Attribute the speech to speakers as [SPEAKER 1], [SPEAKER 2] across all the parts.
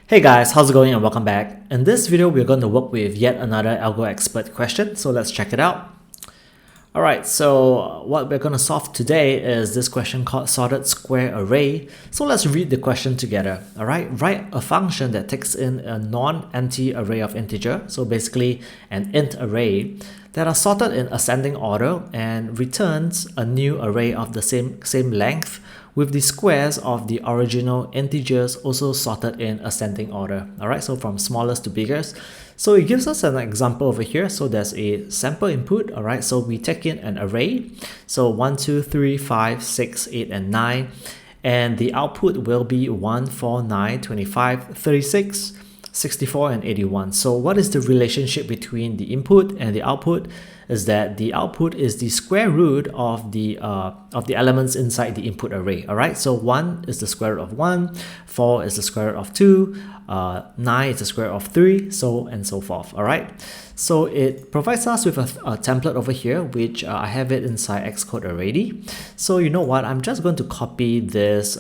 [SPEAKER 1] Hey guys, how's it going and welcome back. In this video, we're going to work with yet another AlgoExpert question, so let's check it out. Alright, so what we're going to solve today is this question called sorted square array. So let's read the question together. Alright, write a function that takes in a non-empty array of integer, so basically an int array, that are sorted in ascending order and returns a new array of the same length with the squares of the original integers also sorted in ascending order. Alright, so from smallest to biggest. So it gives us an example over here. So there's a sample input. Alright, so we take in an array. So 1, 2, 3, 5, 6, 8, and 9. And the output will be 1, 4, 9, 25, 36, 64, and 81. So what is the relationship between the input and the output? Is that the output is the square root of the elements inside the input array. All right, so 1 is the square root of 1, 4 is the square root of 2, 9 is the square root of 3, so and so forth. All right, so it provides us with a template over here, which I have it inside Xcode already. So you know what, I'm just going to copy this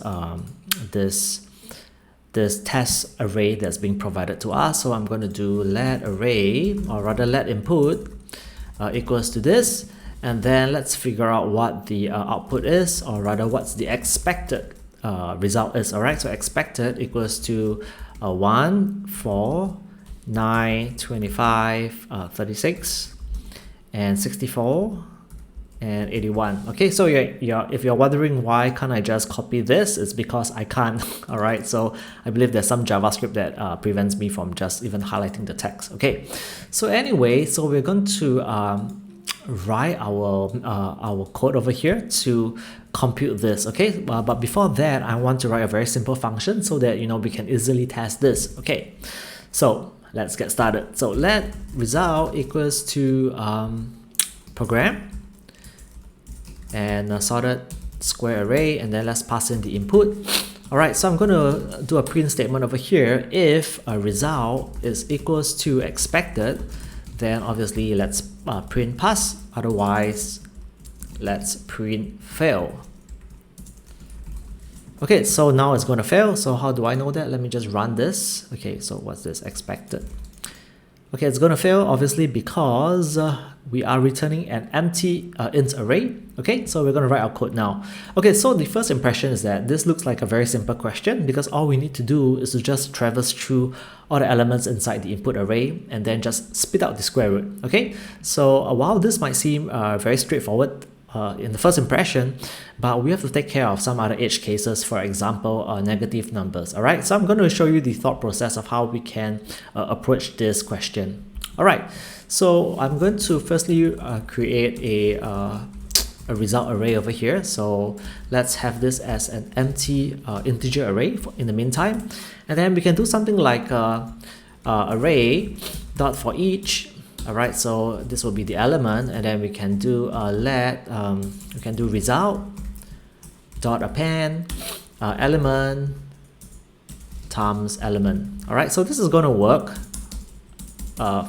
[SPEAKER 1] this test array that's being provided to us. So I'm going to do let array, or rather let input equals to this, and then let's figure out what the output is, or rather what's the expected result is. All right, so expected equals to 1, 4, 9, 25, 36, and 64, and 81. Okay, so if you're wondering why can't I just copy this, it's because I can't. All right, so I believe there's some JavaScript that prevents me from just even highlighting the text. Okay, so anyway, so we're going to write our code over here to compute this. Okay, but before that, I want to write a very simple function so that we can easily test this. Okay, so let's get started. So let result equals to program and a sorted square array, and then let's pass in the input. All right, so I'm going to do a print statement over here. If a result is equals to expected, then obviously let's print pass, otherwise let's print fail. Okay, so now it's going to fail. So how do I know that? Let me just run this. Okay, so what's this expected? Okay, it's going to fail obviously because we are returning an empty int array. Okay, so we're going to write our code now. Okay, so the first impression is that this looks like a very simple question, because all we need to do is to just traverse through all the elements inside the input array and then just spit out the square root. Okay, so while this might seem very straightforward in the first impression, but we have to take care of some other edge cases, for example, negative numbers. All right, so I'm going to show you the thought process of how we can approach this question. All right, so I'm going to firstly create a result array over here. So let's have this as an empty integer array in the meantime, and then we can do something like array dot for each. All right, so this will be the element, and then we can do we can do result dot append element times element. All right, so this is going to work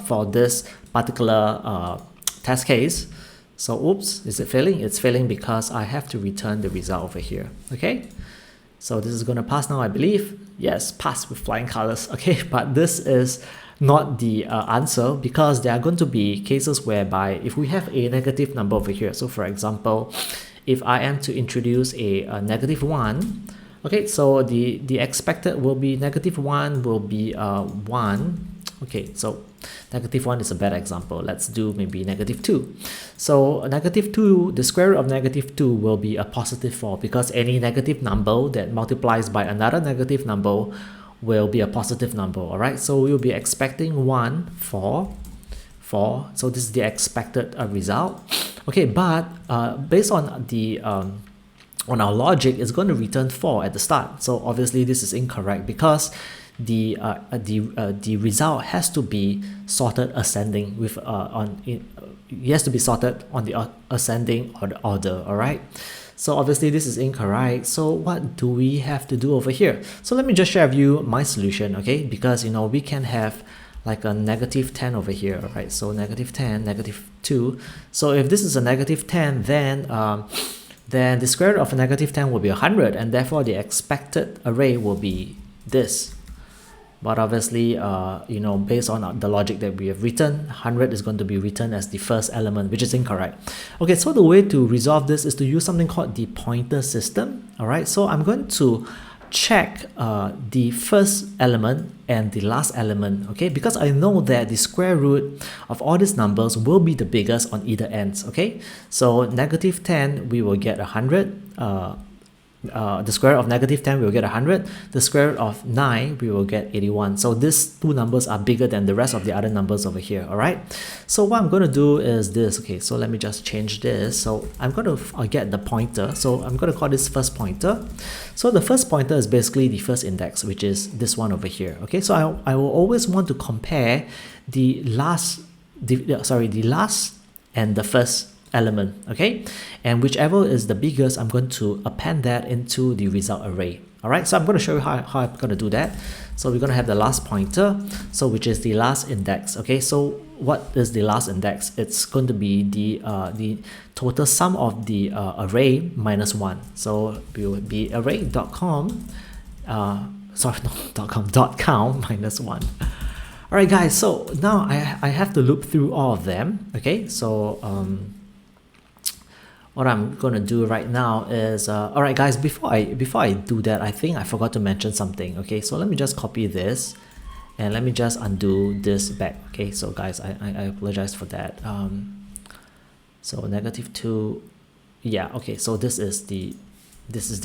[SPEAKER 1] for this particular test case. So oops, is it failing? It's failing because I have to return the result over here. Okay, so this is going to pass now, I believe. Yes, pass with flying colors. Okay, but this is not the answer, because there are going to be cases whereby if we have a negative number over here, so for example, if I am to introduce a -1, okay, so the expected will be -1 will be 1. Okay, so -1 is a bad example. Let's do maybe -2. So -2, the square root of -2 will be a +4, because any negative number that multiplies by another negative number will be a positive number. All right, so we'll be expecting 1, 4, 4. So this is the expected result. Okay, but based on the on our logic, it's going to return 4 at the start. So obviously this is incorrect, because the result has to be sorted ascending with it has to be sorted on the ascending order. All right, so obviously this is incorrect. So what do we have to do over here? So let me just share with you my solution. Okay, because we can have like a -10 over here. All right, so -10, -2. So if this is a -10, then the square root of a -10 will be 100, and therefore the expected array will be this. but obviously, you know, based on the logic that we have written, 100 is going to be written as the first element, which is incorrect. Okay, so the way to resolve this is to use something called the pointer system. All right, so I'm going to check the first element and the last element, okay, because I know that the square root of all these numbers will be the biggest on either ends. Okay, so -10 we will get 100, the square root of -10 we will get 100, the square root of 9 we will get 81. So these two numbers are bigger than the rest of the other numbers over here. All right, so what I'm going to do is this. Okay, so let me just change this. So I'm going to get the pointer, so I'm going to call this first pointer. So the first pointer is basically the first index, which is this one over here. Okay, so I will always want to compare the last and the first element, okay, and whichever is the biggest, I'm going to append that into the result array. All right, so I'm going to show you how I'm going to do that. So we're going to have the last pointer, so which is the last index. Okay, so what is the last index? It's going to be the total sum of the array minus 1. So it will be array.com .count minus 1. All right, guys, so now I have to loop through all of them. Okay, so what I'm going to do right now is, all right, guys, before I do that, I think I forgot to mention something. Okay, so let me just copy this and let me just undo this back. Okay, so guys, I apologize for that. So -2, yeah, okay, so this is the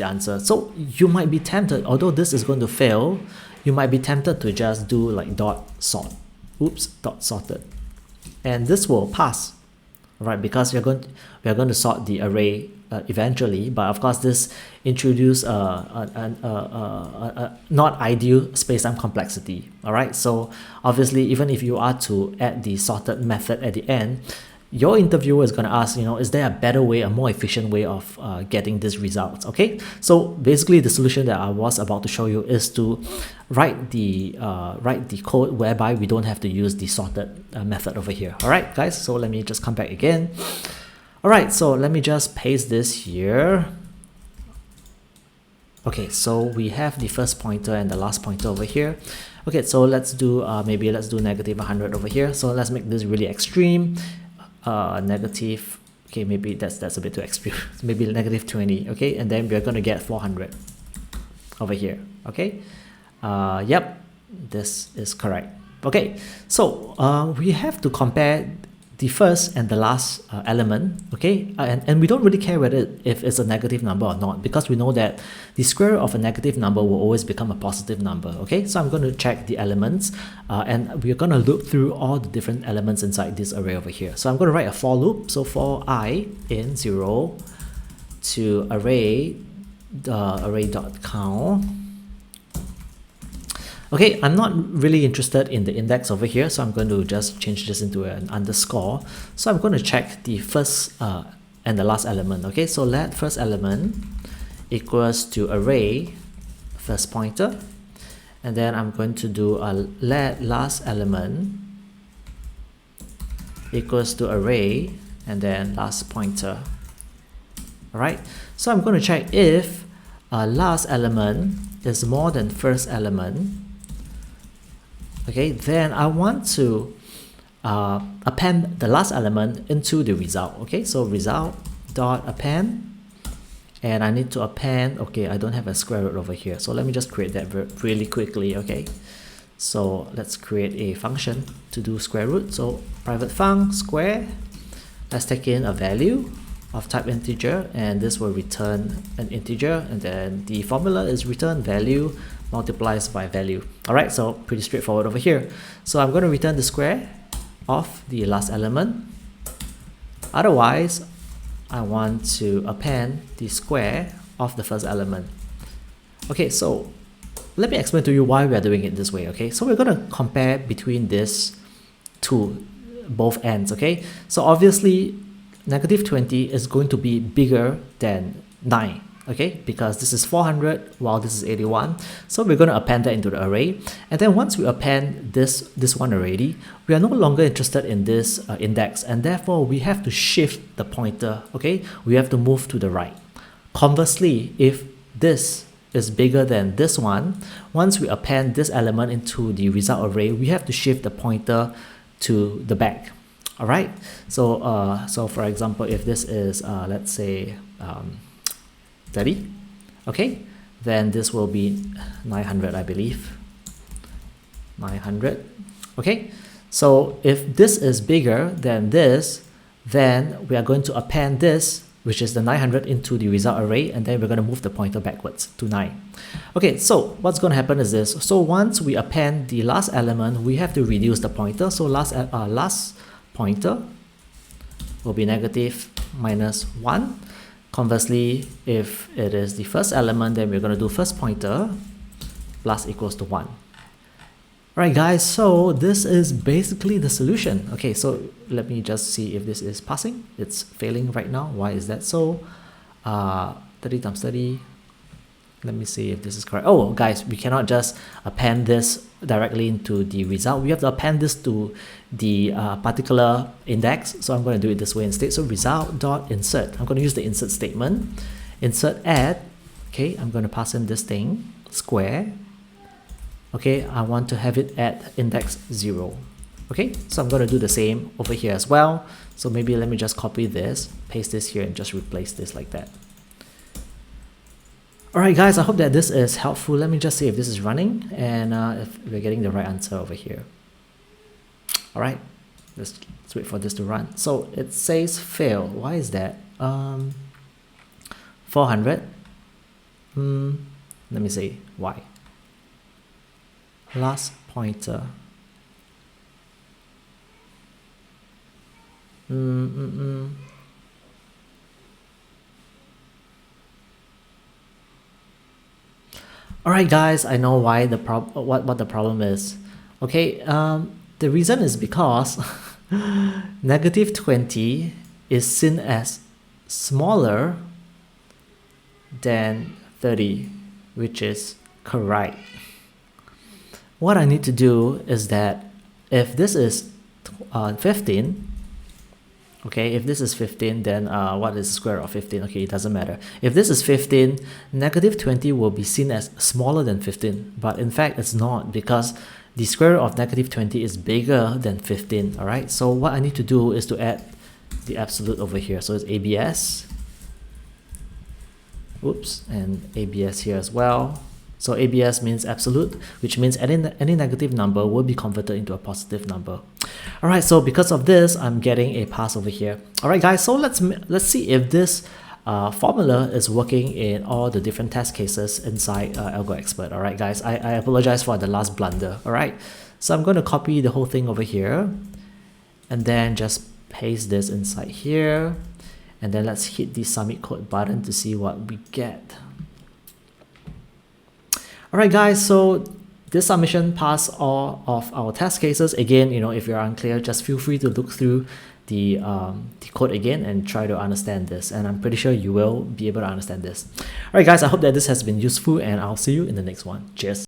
[SPEAKER 1] answer. So you might be tempted, although this is going to fail, you might be tempted to just do like .sort, dot sorted, and this will pass. Right, because we are going to sort the array eventually, but of course this introduce not ideal space-time complexity. All right, so obviously even if you are to add the sorted method at the end, your interviewer is going to ask, you know, is there a better way, a more efficient way of getting these results? Okay, so basically the solution that I was about to show you is to write the code whereby we don't have to use the sorted method over here. All right, guys, so let me just come back again. All right, so let me just paste this here. Okay, so we have the first pointer and the last pointer over here. Okay, so let's do maybe let's do -100 over here. So let's make this really extreme. Negative, okay, maybe that's a bit too extreme. Maybe -20, okay, and then we're going to get 400 over here. Okay, yep, this is correct. Okay, so we have to compare the first and the last element, okay, and we don't really care whether if it's a negative number or not, because we know that the square root of a negative number will always become a positive number. Okay, so I'm going to check the elements, and we're going to loop through all the different elements inside this array over here. So I'm going to write a for loop. So for I in 0 to array.count. Okay, I'm not really interested in the index over here, so I'm going to just change this into an underscore. So I'm going to check the first and the last element. Okay, so let first element equals to array first pointer, and then I'm going to do a let last element equals to array and then last pointer. All right, so I'm going to check if last element is more than first element. Okay, then I want to append the last element into the result. Okay, so result dot append, and I need to append. Okay, I don't have a square root over here, so let me just create that really quickly. Okay, so let's create a function to do square root. So private func square, let's take in a value of type integer, and this will return an integer, and then the formula is return value multiplies by value. All right, so pretty straightforward over here. So I'm going to return the square of the last element. Otherwise, I want to append the square of the first element. Okay, so let me explain to you why we are doing it this way. Okay, so we're going to compare between these two, both ends. Okay, so obviously -20 is going to be bigger than 9. Okay, because this is 400 while this is 81, so we're going to append that into the array. And then once we append this one already, we are no longer interested in this index, and therefore we have to shift the pointer. Okay, we have to move to the right. Conversely, if this is bigger than this one, once we append this element into the result array, we have to shift the pointer to the back. All right. So for example, if this is let's say 30, okay, then this will be 900, I believe. 900. Okay. So if this is bigger than this, then we are going to append this, which is the 900, into the result array, and then we're going to move the pointer backwards to 9. Okay, so what's going to happen is this. So once we append the last element, we have to reduce the pointer. So last pointer will be negative minus 1. Conversely, if it is the first element, then we're going to do first pointer plus equals to 1. Alright guys, so this is basically the solution. Okay, so let me just see if this is passing. It's failing right now. Why is that so? 30 times 30. Let me see if this is correct. Oh guys, we cannot just append this directly into the result. We have to append this to the particular index. So I'm going to do it this way instead. So result.insert. I'm going to use the insert statement. Insert add. Okay, I'm going to pass in this thing, square. Okay, I want to have it at index 0. Okay, so I'm going to do the same over here as well. So maybe let me just copy this, paste this here, and just replace this like that. Alright guys, I hope that this is helpful. Let me just see if this is running and if we're getting the right answer over here. Alright, let's wait for this to run. So it says fail. Why is that? 400. Let me see why. Last pointer. Alright guys, I know why what the problem is. Okay, the reason is because negative 20 is seen as smaller than 30, which is correct. What I need to do is that if this is 15, okay, if this is 15, then what is the square root of 15? Okay, it doesn't matter. If this is 15, negative 20 will be seen as smaller than 15, but in fact it's not, because the square root of negative 20 is bigger than 15. All right, so what I need to do is to add the absolute over here. So it's ABS, oops, and ABS here as well. So ABS means absolute, which means any negative number will be converted into a positive number. Alright, so because of this, I'm getting a pass over here. Alright guys, so let's see if this formula is working in all the different test cases inside AlgoExpert. Alright guys, I apologize for the last blunder. Alright, so I'm going to copy the whole thing over here and then just paste this inside here, and then let's hit the submit code button to see what we get. Alright guys, so this submission passed all of our test cases. Again, you know, if you're unclear, just feel free to look through the code again and try to understand this, and I'm pretty sure you will be able to understand this. Alright guys, I hope that this has been useful, and I'll see you in the next one. Cheers.